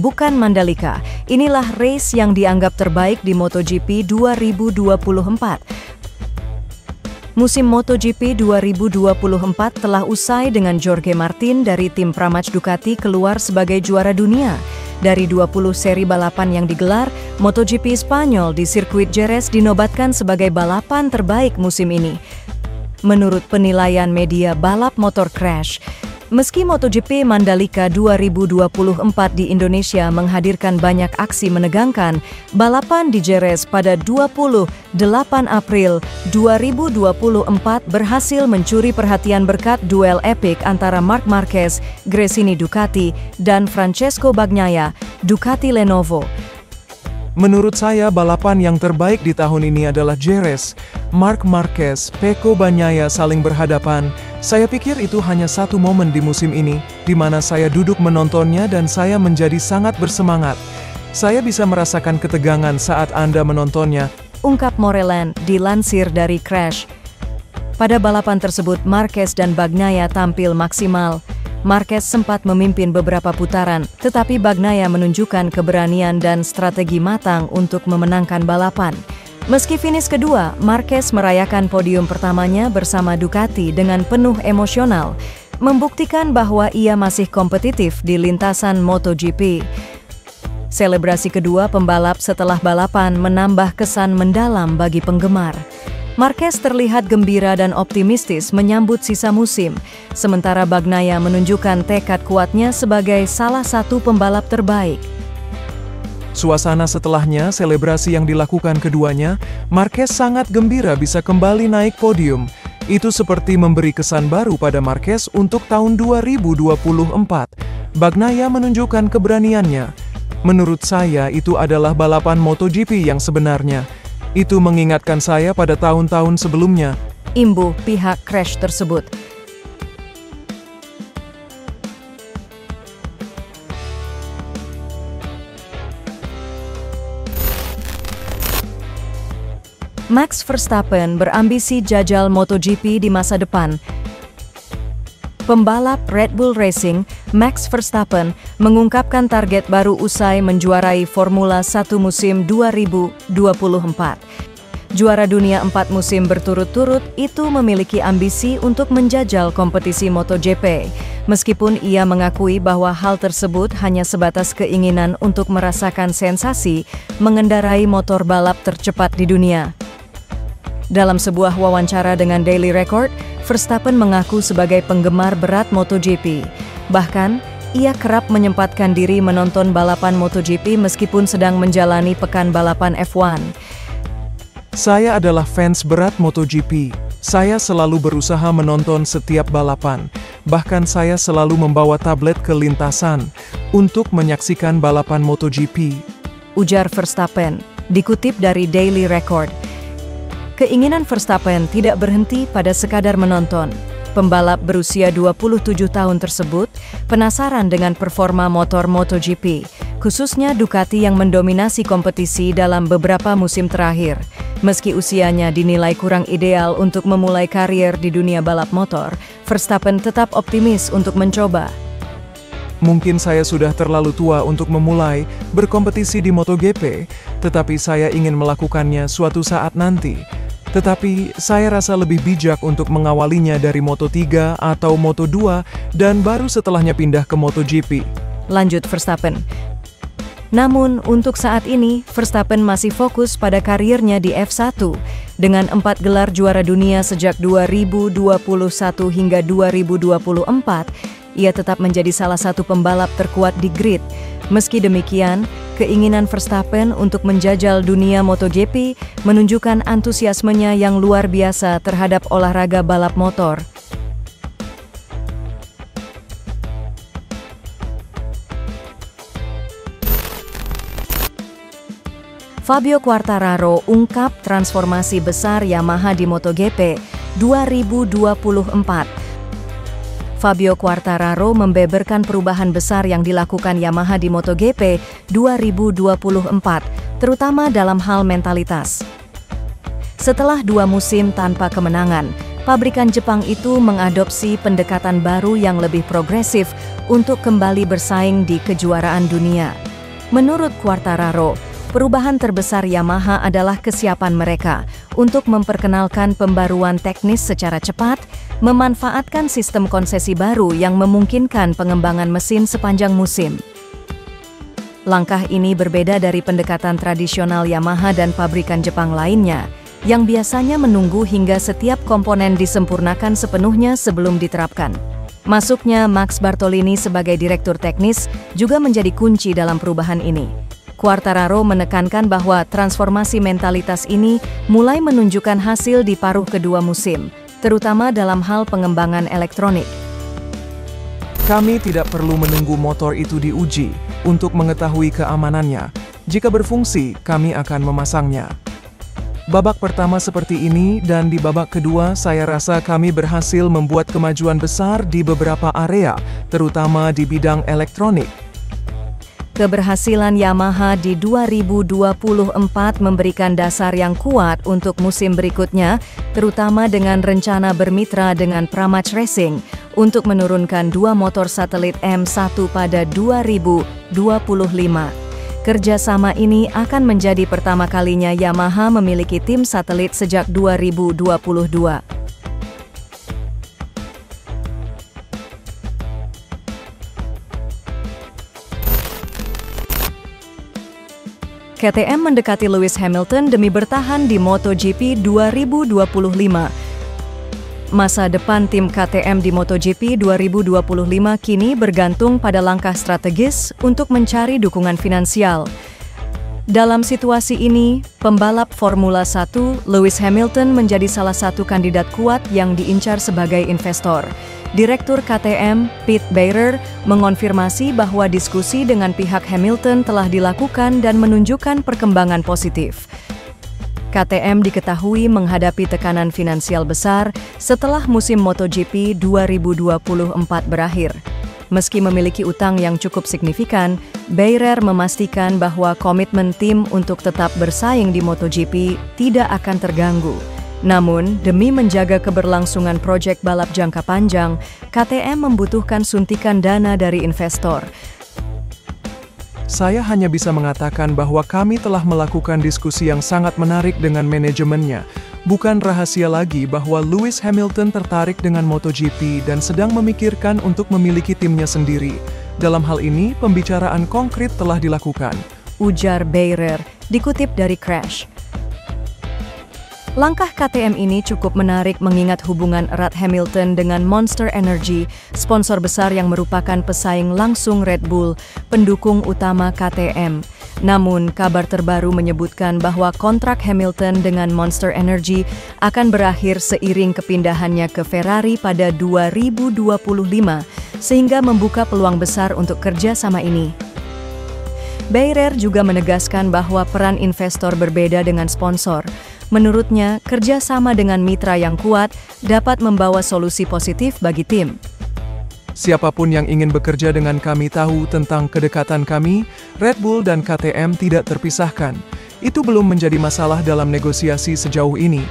bukan Mandalika. Inilah race yang dianggap terbaik di MotoGP 2024. Musim MotoGP 2024 telah usai dengan Jorge Martin dari tim Pramac Ducati keluar sebagai juara dunia. Dari 20 seri balapan yang digelar, MotoGP Spanyol di sirkuit Jerez dinobatkan sebagai balapan terbaik musim ini. Menurut penilaian media balap motor Crash, meski MotoGP Mandalika 2024 di Indonesia menghadirkan banyak aksi menegangkan, balapan di Jerez pada 28 April 2024 berhasil mencuri perhatian berkat duel epik antara Marc Marquez, Gresini Ducati, dan Francesco Bagnaia, Ducati Lenovo. Menurut saya balapan yang terbaik di tahun ini adalah Jerez. Marc Marquez, Pecco Bagnaia saling berhadapan. Saya pikir itu hanya satu momen di musim ini, di mana saya duduk menontonnya dan saya menjadi sangat bersemangat. Saya bisa merasakan ketegangan saat Anda menontonnya, ungkap Moreland dilansir dari Crash. Pada balapan tersebut, Marquez dan Bagnaia tampil maksimal. Marquez sempat memimpin beberapa putaran, tetapi Bagnaia menunjukkan keberanian dan strategi matang untuk memenangkan balapan. Meski finish kedua, Marquez merayakan podium pertamanya bersama Ducati dengan penuh emosional, membuktikan bahwa ia masih kompetitif di lintasan MotoGP. Selebrasi kedua pembalap setelah balapan menambah kesan mendalam bagi penggemar. Marquez terlihat gembira dan optimistis menyambut sisa musim, sementara Bagnaia menunjukkan tekad kuatnya sebagai salah satu pembalap terbaik. Suasana setelahnya, selebrasi yang dilakukan keduanya, Marquez sangat gembira bisa kembali naik podium. Itu seperti memberi kesan baru pada Marquez untuk tahun 2024. Bagnaia menunjukkan keberaniannya. Menurut saya itu adalah balapan MotoGP yang sebenarnya. Itu mengingatkan saya pada tahun-tahun sebelumnya, imbuh pihak Crash tersebut. Max Verstappen berambisi jajal MotoGP di masa depan. Pembalap Red Bull Racing, Max Verstappen, mengungkapkan target baru usai menjuarai Formula 1 musim 2024. Juara dunia 4 musim berturut-turut itu memiliki ambisi untuk menjajal kompetisi MotoGP. Meskipun ia mengakui bahwa hal tersebut hanya sebatas keinginan untuk merasakan sensasi mengendarai motor balap tercepat di dunia. Dalam sebuah wawancara dengan Daily Record, Verstappen mengaku sebagai penggemar berat MotoGP. Bahkan, ia kerap menyempatkan diri menonton balapan MotoGP meskipun sedang menjalani pekan balapan F1. Saya adalah fans berat MotoGP. Saya selalu berusaha menonton setiap balapan. Bahkan saya selalu membawa tablet ke lintasan untuk menyaksikan balapan MotoGP, ujar Verstappen, dikutip dari Daily Record. Keinginan Verstappen tidak berhenti pada sekadar menonton. Pembalap berusia 27 tahun tersebut penasaran dengan performa motor MotoGP, khususnya Ducati yang mendominasi kompetisi dalam beberapa musim terakhir. Meski usianya dinilai kurang ideal untuk memulai karier di dunia balap motor, Verstappen tetap optimis untuk mencoba. Mungkin saya sudah terlalu tua untuk memulai berkompetisi di MotoGP, tetapi saya ingin melakukannya suatu saat nanti. Tetapi saya rasa lebih bijak untuk mengawalinya dari Moto3 atau Moto2 dan baru setelahnya pindah ke MotoGP, lanjut Verstappen. Namun, untuk saat ini, Verstappen masih fokus pada karirnya di F1. Dengan 4 gelar juara dunia sejak 2021 hingga 2024, ia tetap menjadi salah satu pembalap terkuat di grid. Meski demikian, keinginan Verstappen untuk menjajal dunia MotoGP menunjukkan antusiasmenya yang luar biasa terhadap olahraga balap motor. Fabio Quartararo ungkap transformasi besar Yamaha di MotoGP 2024. Fabio Quartararo membeberkan perubahan besar yang dilakukan Yamaha di MotoGP 2024, terutama dalam hal mentalitas. Setelah 2 musim tanpa kemenangan, pabrikan Jepang itu mengadopsi pendekatan baru yang lebih progresif untuk kembali bersaing di kejuaraan dunia. Menurut Quartararo, perubahan terbesar Yamaha adalah kesiapan mereka untuk memperkenalkan pembaruan teknis secara cepat, memanfaatkan sistem konsesi baru yang memungkinkan pengembangan mesin sepanjang musim. Langkah ini berbeda dari pendekatan tradisional Yamaha dan pabrikan Jepang lainnya, yang biasanya menunggu hingga setiap komponen disempurnakan sepenuhnya sebelum diterapkan. Masuknya Max Bartolini sebagai direktur teknis juga menjadi kunci dalam perubahan ini. Quartararo menekankan bahwa transformasi mentalitas ini mulai menunjukkan hasil di paruh kedua musim, terutama dalam hal pengembangan elektronik. Kami tidak perlu menunggu motor itu diuji untuk mengetahui keamanannya. Jika berfungsi, kami akan memasangnya. Babak pertama seperti ini dan di babak kedua saya rasa kami berhasil membuat kemajuan besar di beberapa area, terutama di bidang elektronik. Keberhasilan Yamaha di 2024 memberikan dasar yang kuat untuk musim berikutnya, terutama dengan rencana bermitra dengan Pramac Racing untuk menurunkan 2 motor satelit M1 pada 2025. Kerjasama ini akan menjadi pertama kalinya Yamaha memiliki tim satelit sejak 2022. KTM mendekati Lewis Hamilton demi bertahan di MotoGP 2025. Masa depan tim KTM di MotoGP 2025 kini bergantung pada langkah strategis untuk mencari dukungan finansial. Dalam situasi ini, pembalap Formula 1 Lewis Hamilton menjadi salah satu kandidat kuat yang diincar sebagai investor. Direktur KTM, Pete Beirer, mengonfirmasi bahwa diskusi dengan pihak Hamilton telah dilakukan dan menunjukkan perkembangan positif. KTM diketahui menghadapi tekanan finansial besar setelah musim MotoGP 2024 berakhir. Meski memiliki utang yang cukup signifikan, Beirer memastikan bahwa komitmen tim untuk tetap bersaing di MotoGP tidak akan terganggu. Namun, demi menjaga keberlangsungan proyek balap jangka panjang, KTM membutuhkan suntikan dana dari investor. Saya hanya bisa mengatakan bahwa kami telah melakukan diskusi yang sangat menarik dengan manajemennya. Bukan rahasia lagi bahwa Lewis Hamilton tertarik dengan MotoGP dan sedang memikirkan untuk memiliki timnya sendiri. Dalam hal ini, pembicaraan konkret telah dilakukan, ujar Beirer, dikutip dari Crash. Langkah KTM ini cukup menarik mengingat hubungan erat Hamilton dengan Monster Energy, sponsor besar yang merupakan pesaing langsung Red Bull, pendukung utama KTM. Namun, kabar terbaru menyebutkan bahwa kontrak Hamilton dengan Monster Energy akan berakhir seiring kepindahannya ke Ferrari pada 2025, sehingga membuka peluang besar untuk kerjasama ini. Beirer juga menegaskan bahwa peran investor berbeda dengan sponsor. Menurutnya, kerjasama dengan mitra yang kuat dapat membawa solusi positif bagi tim. Siapapun yang ingin bekerja dengan kami tahu tentang kedekatan kami, Red Bull dan KTM tidak terpisahkan. Itu belum menjadi masalah dalam negosiasi sejauh ini.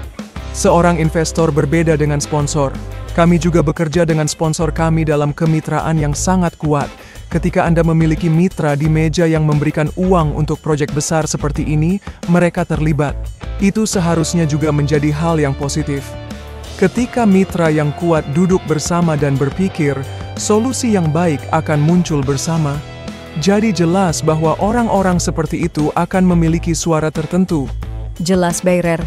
Seorang investor berbeda dengan sponsor. Kami juga bekerja dengan sponsor kami dalam kemitraan yang sangat kuat. Ketika Anda memiliki mitra di meja yang memberikan uang untuk proyek besar seperti ini, mereka terlibat. Itu seharusnya juga menjadi hal yang positif. Ketika mitra yang kuat duduk bersama dan berpikir, solusi yang baik akan muncul bersama. Jadi jelas bahwa orang-orang seperti itu akan memiliki suara tertentu. Jelas Beirer.